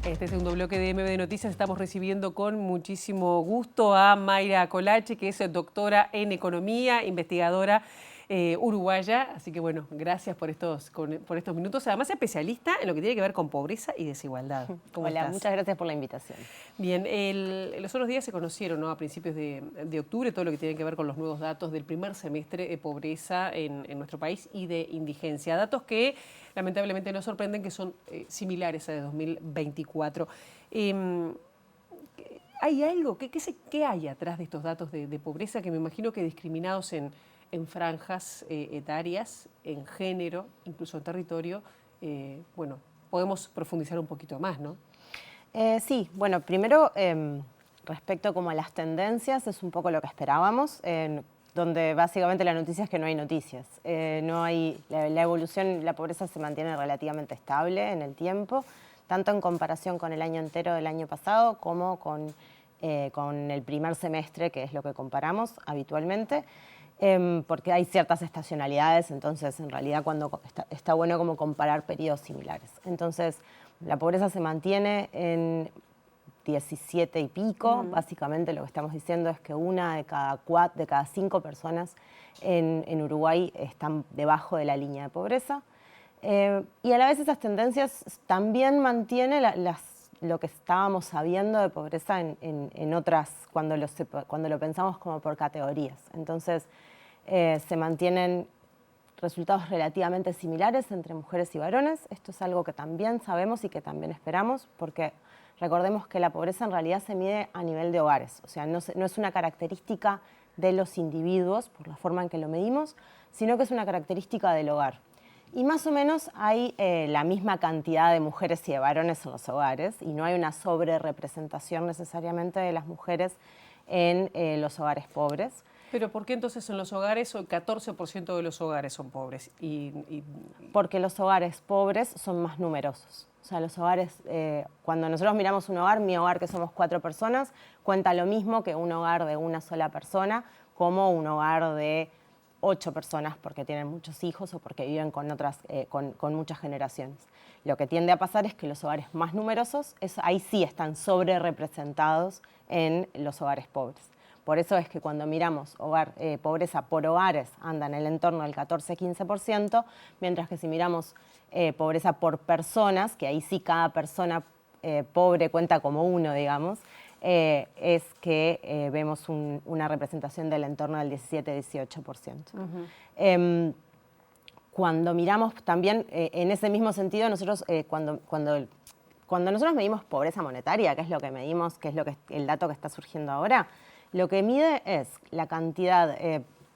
Este segundo bloque de MB Noticias estamos recibiendo con muchísimo gusto a Mayra Colache, que es doctora en Economía, investigadora uruguaya. Así que bueno, gracias por estos minutos. Además, especialista en lo que tiene que ver con pobreza y desigualdad. ¿Cómo Hola, estás? muchas gracias por la invitación. Bien, los otros días se conocieron, ¿no?, a principios de octubre, todo lo que tiene que ver con los nuevos datos del primer semestre de pobreza en nuestro país y de indigencia. Datos que lamentablemente nos sorprenden, que son similares a de 2024. ¿Hay algo? ¿Qué hay atrás de estos datos de pobreza, que me imagino que discriminados en franjas etarias, en género, incluso en territorio? Bueno, podemos profundizar un poquito más, ¿no? Sí, bueno, primero respecto como a las tendencias, es un poco lo que esperábamos, donde básicamente la noticia es que no hay noticias. No hay, la evolución, la pobreza se mantiene relativamente estable en el tiempo, tanto en comparación con el año entero del año pasado como con el primer semestre, que es lo que comparamos habitualmente. Porque hay ciertas estacionalidades, entonces en realidad cuando está bueno como comparar periodos similares. Entonces la pobreza se mantiene en 17 y pico. Básicamente lo que estamos diciendo es que una de cada 5 personas en Uruguay están debajo de la línea de pobreza. Y a la vez esas tendencias también mantienen lo que estábamos sabiendo de pobreza en otras, cuando lo pensamos como por categorías. Entonces, se mantienen resultados relativamente similares entre mujeres y varones. Esto es algo que también sabemos y que también esperamos, porque recordemos que la pobreza en realidad se mide a nivel de hogares. O sea, no es una característica de los individuos por la forma en que lo medimos, sino que es una característica del hogar. Y más o menos hay la misma cantidad de mujeres y de varones en los hogares, y no hay una sobrerepresentación necesariamente de las mujeres en los hogares pobres. Pero ¿por qué entonces en los hogares el 14% de los hogares son pobres? Porque los hogares pobres son más numerosos. O sea, los hogares, cuando nosotros miramos un hogar, mi hogar, que somos 4 personas, cuenta lo mismo que un hogar de una sola persona, como un hogar de 8 personas porque tienen muchos hijos o porque viven con muchas generaciones. Lo que tiende a pasar es que los hogares más numerosos, ahí sí están sobre representados en los hogares pobres. Por eso es que cuando miramos pobreza por hogares anda en el entorno del 14-15%, mientras que si miramos pobreza por personas, que ahí sí cada persona pobre cuenta como uno, digamos, es que vemos una representación del entorno del 17-18%. Cuando miramos también, en ese mismo sentido, nosotros cuando nosotros medimos pobreza monetaria, que es lo que medimos, que es el dato que está surgiendo ahora, lo que mide es la cantidad,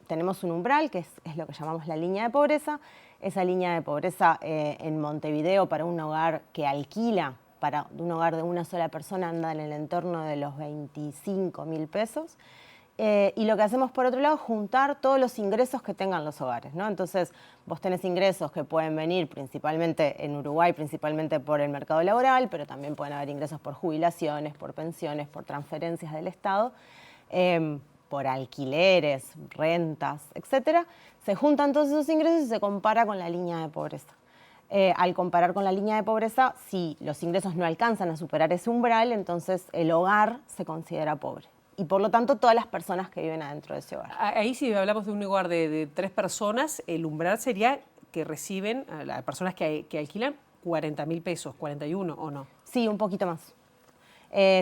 tenemos un umbral, que es lo que llamamos la línea de pobreza. Esa línea de pobreza en Montevideo para un hogar que alquila, para un hogar de una sola persona, anda en el entorno de los 25.000 pesos. Y lo que hacemos por otro lado es juntar todos los ingresos que tengan los hogares, ¿no? Entonces vos tenés ingresos que pueden venir principalmente en Uruguay, principalmente por el mercado laboral, pero también pueden haber ingresos por jubilaciones, por pensiones, por transferencias del Estado, por alquileres, rentas, etcétera. Se juntan todos esos ingresos y se compara con la línea de pobreza. Al comparar con la línea de pobreza, si los ingresos no alcanzan a superar ese umbral, entonces el hogar se considera pobre. Y por lo tanto, todas las personas que viven adentro de ese hogar. Ahí, si hablamos de un hogar de 3 personas, el umbral sería que reciben, las personas que alquilan, 40.000 pesos, 41, ¿o no? Sí, un poquito más.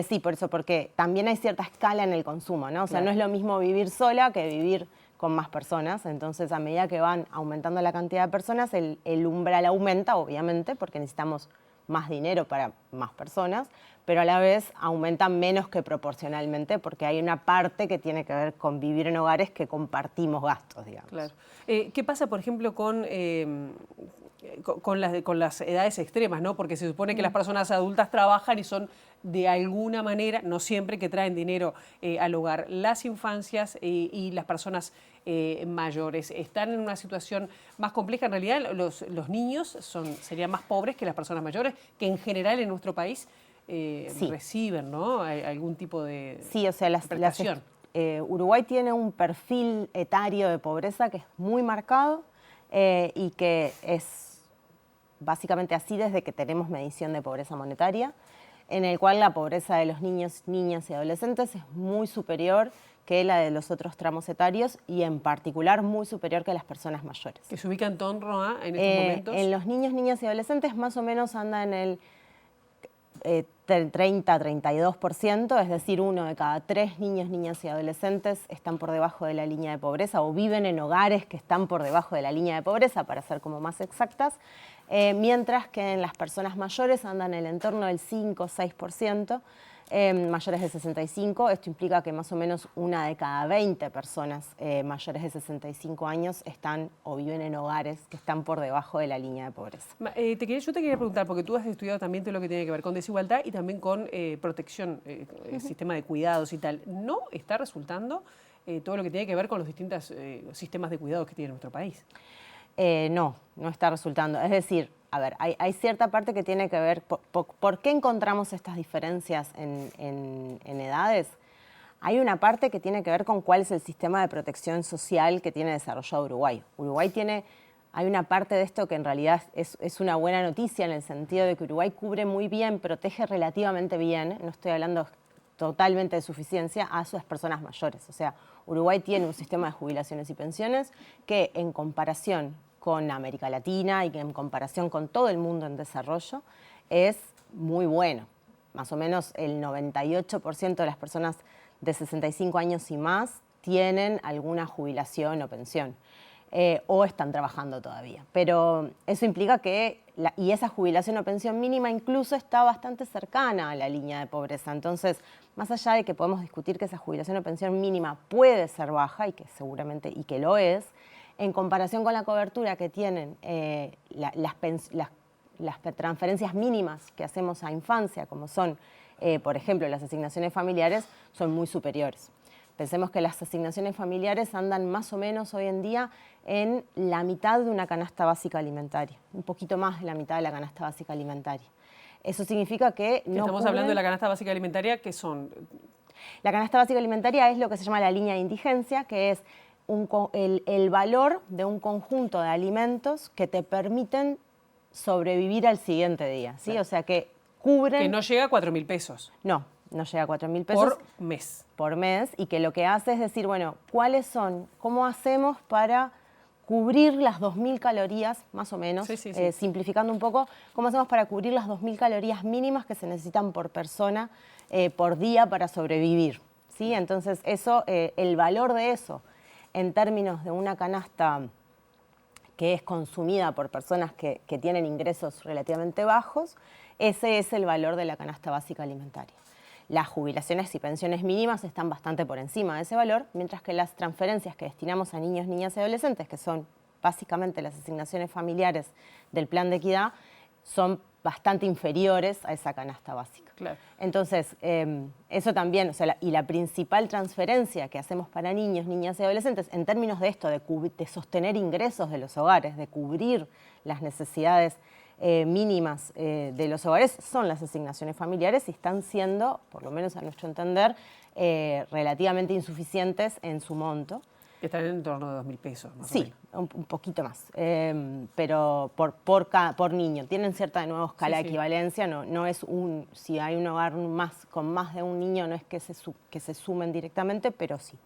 Sí, por eso, porque también hay cierta escala en el consumo, ¿no? O sea, Claro. no es lo mismo vivir sola que vivir con más personas. Entonces, a medida que van aumentando la cantidad de personas, el umbral aumenta, obviamente, porque necesitamos más dinero para más personas, pero a la vez aumenta menos que proporcionalmente, porque hay una parte que tiene que ver con vivir en hogares que compartimos gastos, digamos. Claro. ¿Qué pasa, por ejemplo, con las edades extremas, ¿no? Porque se supone que las personas adultas trabajan y son de alguna manera, no siempre, que traen dinero al hogar. Las infancias y las personas mayores están en una situación más compleja. En realidad, los niños serían más pobres que las personas mayores, que en general en nuestro país Sí. reciben, ¿no?, algún tipo de Sí, o sea, prestación. Uruguay tiene un perfil etario de pobreza que es muy marcado y que es básicamente así desde que tenemos medición de pobreza monetaria. en el cual la pobreza de los niños, niñas y adolescentes es muy superior que la de los otros tramos etarios y en particular muy superior que las personas mayores. ¿Que se ubica en torno a, en estos momentos? En los niños, niñas y adolescentes más o menos anda en el 30-32%, es decir, 1 de cada 3 niños, niñas y adolescentes están por debajo de la línea de pobreza o viven en hogares que están por debajo de la línea de pobreza, para ser como más exactas, mientras que en las personas mayores andan en el entorno del 5-6%, mayores de 65. Esto implica que más o menos 1 de cada 20 personas mayores de 65 años están o viven en hogares que están por debajo de la línea de pobreza. Yo te quería preguntar, porque tú has estudiado también todo lo que tiene que ver con desigualdad y también con protección, sistema de cuidados y tal. ¿No está resultando todo lo que tiene que ver con los distintos sistemas de cuidados que tiene nuestro país? No está resultando. Es decir, a ver, hay cierta parte que tiene que ver, ¿por qué encontramos estas diferencias en edades? Hay una parte que tiene que ver con cuál es el sistema de protección social que tiene desarrollado Uruguay. Hay una parte de esto que en realidad es una buena noticia en el sentido de que Uruguay cubre muy bien, protege relativamente bien, no estoy hablando totalmente de suficiencia, a sus personas mayores. O sea, Uruguay tiene un sistema de jubilaciones y pensiones que en comparación con América Latina y que en comparación con todo el mundo en desarrollo es muy bueno. Más o menos el 98% de las personas de 65 años y más tienen alguna jubilación o pensión o están trabajando todavía. Pero eso implica que, y esa jubilación o pensión mínima incluso está bastante cercana a la línea de pobreza. Entonces, más allá de que podemos discutir que esa jubilación o pensión mínima puede ser baja y que seguramente y que lo es, en comparación con la cobertura que tienen las transferencias mínimas que hacemos a infancia, como son, por ejemplo, las asignaciones familiares, son muy superiores. Pensemos que las asignaciones familiares andan más o menos hoy en día en la mitad de una canasta básica alimentaria, un poquito más de la mitad de la canasta básica alimentaria. Eso significa que no estamos hablando de la canasta básica alimentaria, que son... La canasta básica alimentaria es lo que se llama la línea de indigencia, que es el valor de un conjunto de alimentos que te permiten sobrevivir al siguiente día, ¿sí? Claro. O sea, que cubren... Que no llega a 4.000 pesos. No llega a 4.000 pesos. Por mes. Por mes, y que lo que hace es decir, bueno, ¿cómo hacemos para cubrir las 2.000 calorías, más o menos, simplificando un poco, cómo hacemos para cubrir las 2.000 calorías mínimas que se necesitan por persona, por día para sobrevivir, ¿sí? Entonces, el valor de eso, en términos de una canasta que es consumida por personas que tienen ingresos relativamente bajos, ese es el valor de la canasta básica alimentaria. Las jubilaciones y pensiones mínimas están bastante por encima de ese valor, mientras que las transferencias que destinamos a niños, niñas y adolescentes, que son básicamente las asignaciones familiares del Plan de Equidad, son bastante inferiores a esa canasta básica. Claro. Entonces, eso también, o sea, y la principal transferencia que hacemos para niños, niñas y adolescentes, en términos de esto, de sostener ingresos de los hogares, de cubrir las necesidades mínimas de los hogares, son las asignaciones familiares y están siendo, por lo menos a nuestro entender, relativamente insuficientes en su monto. Están en torno de 2.000 pesos, más sí, o menos. Un poquito más, pero por niño. Tienen cierta de nuevo escala de equivalencia, no es si hay un hogar con más de un niño, no es que se sumen directamente, pero sí.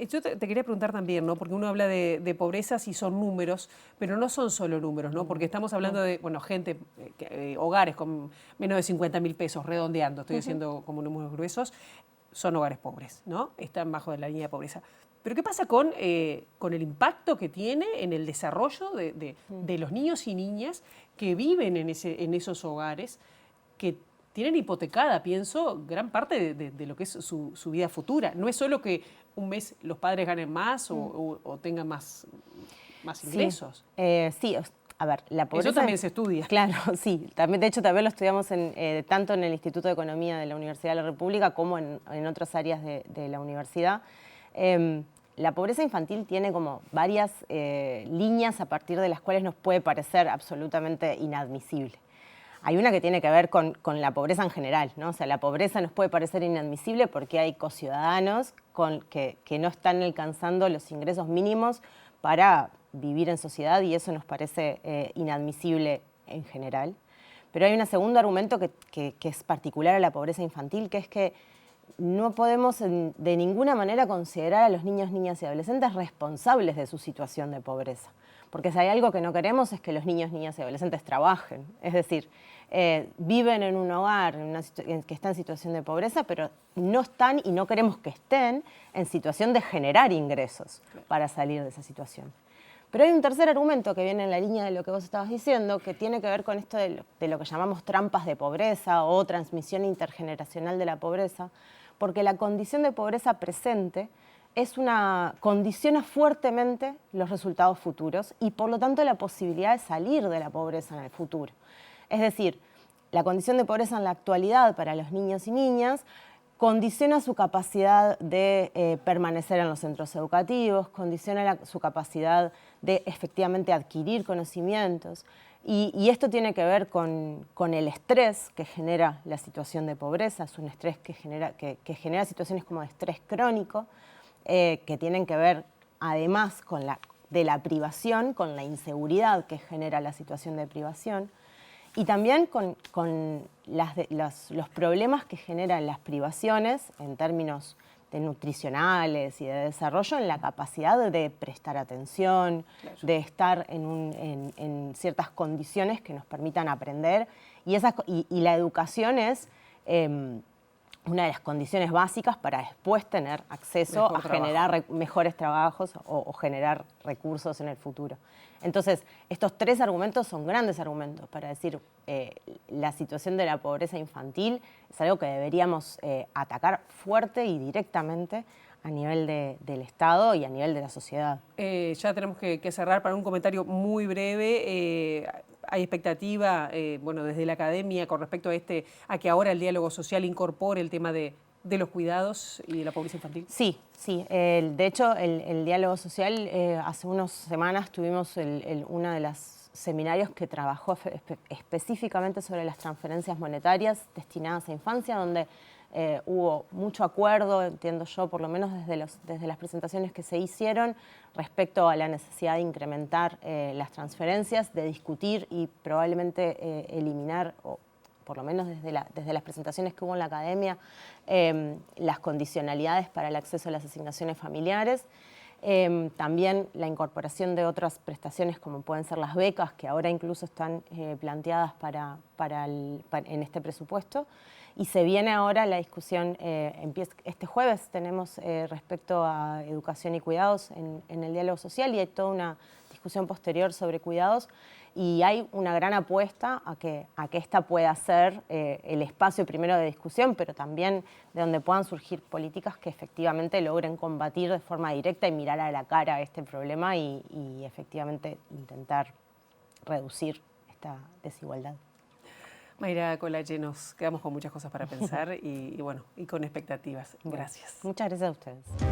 Yo te quería preguntar también, ¿no? Porque uno habla de pobreza si son números, pero no son solo números, ¿no? Porque estamos hablando de, gente, hogares con menos de 50.000 pesos, redondeando, estoy diciendo como números gruesos, son hogares pobres, ¿no? Están bajo de la línea de pobreza. Pero ¿qué pasa con el impacto que tiene en el desarrollo de los niños y niñas que viven en esos hogares, que tienen hipotecada, pienso, gran parte de lo que es su vida futura? No es solo que un mes los padres ganen más o tengan más ingresos. Sí, a ver, la pobreza... Eso también se estudia. Claro, sí. De hecho, también lo estudiamos tanto en el Instituto de Economía de la Universidad de la República como en otras áreas de la universidad. La pobreza infantil tiene como varias líneas a partir de las cuales nos puede parecer absolutamente inadmisible. Hay una que tiene que ver con la pobreza en general, ¿no? O sea, la pobreza nos puede parecer inadmisible porque hay cociudadanos que no están alcanzando los ingresos mínimos para vivir en sociedad y eso nos parece inadmisible en general. Pero hay un segundo argumento que es particular a la pobreza infantil, que es que no podemos de ninguna manera considerar a los niños, niñas y adolescentes responsables de su situación de pobreza. Porque si hay algo que no queremos es que los niños, niñas y adolescentes trabajen. Es decir, viven en un hogar que está en situación de pobreza, pero no están y no queremos que estén en situación de generar ingresos para salir de esa situación. Pero hay un tercer argumento que viene en la línea de lo que vos estabas diciendo, que tiene que ver con esto de lo que llamamos trampas de pobreza o transmisión intergeneracional de la pobreza, porque la condición de pobreza presente condiciona fuertemente los resultados futuros y por lo tanto la posibilidad de salir de la pobreza en el futuro. Es decir, la condición de pobreza en la actualidad para los niños y niñas condiciona su capacidad de permanecer en los centros educativos, condiciona su capacidad de efectivamente adquirir conocimientos. Y esto tiene que ver con el estrés que genera la situación de pobreza. Es un estrés que genera situaciones como de estrés crónico, que tienen que ver además de la privación, con la inseguridad que genera la situación de privación. Y también con los problemas que generan las privaciones en términos nutricionales y de desarrollo en la capacidad de prestar atención, claro, de estar en ciertas condiciones que nos permitan aprender. Y la educación es una de las condiciones básicas para después tener acceso a generar mejores trabajos o generar recursos en el futuro. Entonces, estos tres argumentos son grandes argumentos para decir la situación de la pobreza infantil es algo que deberíamos atacar fuerte y directamente a nivel del Estado y a nivel de la sociedad. Ya tenemos que cerrar para un comentario muy breve. ¿Hay expectativa, bueno, desde la academia con respecto a que ahora el diálogo social incorpore el tema de los cuidados y de la pobreza infantil? Sí, sí. De hecho, el diálogo social, hace unas semanas tuvimos uno de los seminarios que trabajó específicamente sobre las transferencias monetarias destinadas a infancia, donde hubo mucho acuerdo, entiendo yo, por lo menos desde las presentaciones que se hicieron, respecto a la necesidad de incrementar las transferencias, de discutir y probablemente eliminar, o por lo menos desde las presentaciones que hubo en la academia, las condicionalidades para el acceso a las asignaciones familiares. También la incorporación de otras prestaciones como pueden ser las becas, que ahora incluso están planteadas en este presupuesto. Y se viene ahora la discusión, este jueves tenemos respecto a educación y cuidados en el diálogo social, y hay toda una discusión posterior sobre cuidados, y hay una gran apuesta a que esta pueda ser el espacio primero de discusión, pero también de donde puedan surgir políticas que efectivamente logren combatir de forma directa y mirar a la cara a este problema y efectivamente intentar reducir esta desigualdad. Mayra Colache, nos quedamos con muchas cosas para pensar y bueno, y con expectativas. Gracias. Muchas gracias a ustedes.